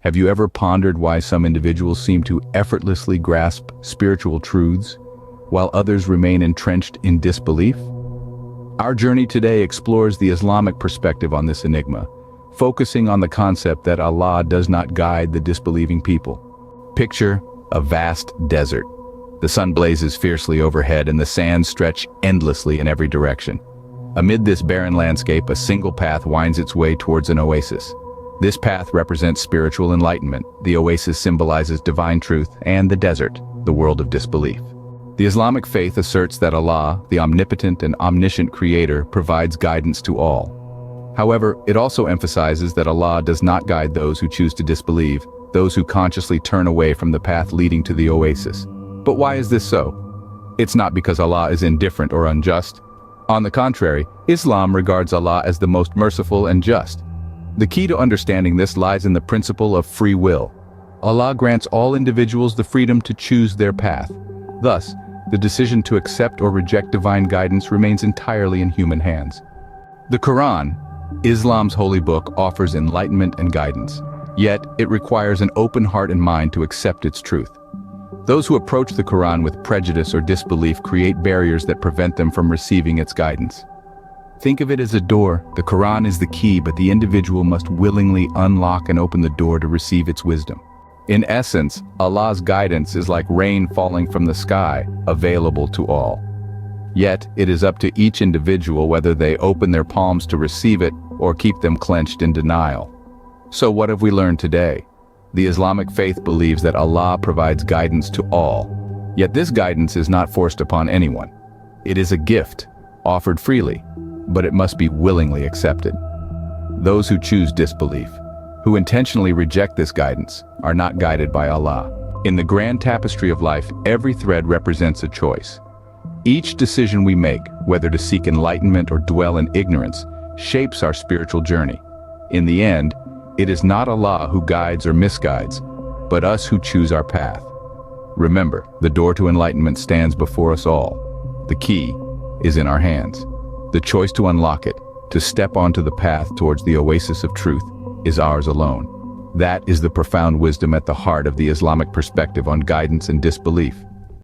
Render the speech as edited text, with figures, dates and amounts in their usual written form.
Have you ever pondered why some individuals seem to effortlessly grasp spiritual truths, while others remain entrenched in disbelief? Our journey today explores the Islamic perspective on this enigma, focusing on the concept that Allah does not guide the disbelieving people. Picture a vast desert. The sun blazes fiercely overhead and the sands stretch endlessly in every direction. Amid this barren landscape, a single path winds its way towards an oasis. This path represents spiritual enlightenment. The oasis symbolizes divine truth, and the desert, the world of disbelief. The Islamic faith asserts that Allah, the omnipotent and omniscient creator, provides guidance to all. However, it also emphasizes that Allah does not guide those who choose to disbelieve, those who consciously turn away from the path leading to the oasis. But why is this so? It's not because Allah is indifferent or unjust. On the contrary, Islam regards Allah as the most merciful and just. The key to understanding this lies in the principle of free will. Allah grants all individuals the freedom to choose their path. Thus, the decision to accept or reject divine guidance remains entirely in human hands. The Quran, Islam's holy book, offers enlightenment and guidance, yet it requires an open heart and mind to accept its truth. Those who approach the Quran with prejudice or disbelief create barriers that prevent them from receiving its guidance. Think of it as a door. The Quran is the key, but the individual must willingly unlock and open the door to receive its wisdom. In essence, Allah's guidance is like rain falling from the sky, available to all. Yet, it is up to each individual whether they open their palms to receive it or keep them clenched in denial. So what have we learned today? The Islamic faith believes that Allah provides guidance to all. Yet this guidance is not forced upon anyone. It is a gift, offered freely, but it must be willingly accepted. Those who choose disbelief, who intentionally reject this guidance, are not guided by Allah. In the grand tapestry of life, every thread represents a choice. Each decision we make, whether to seek enlightenment or dwell in ignorance, shapes our spiritual journey. In the end, it is not Allah who guides or misguides, but us who choose our path. Remember, the door to enlightenment stands before us all. The key is in our hands. The choice to unlock it, to step onto the path towards the oasis of truth, is ours alone. That is the profound wisdom at the heart of the Islamic perspective on guidance and disbelief.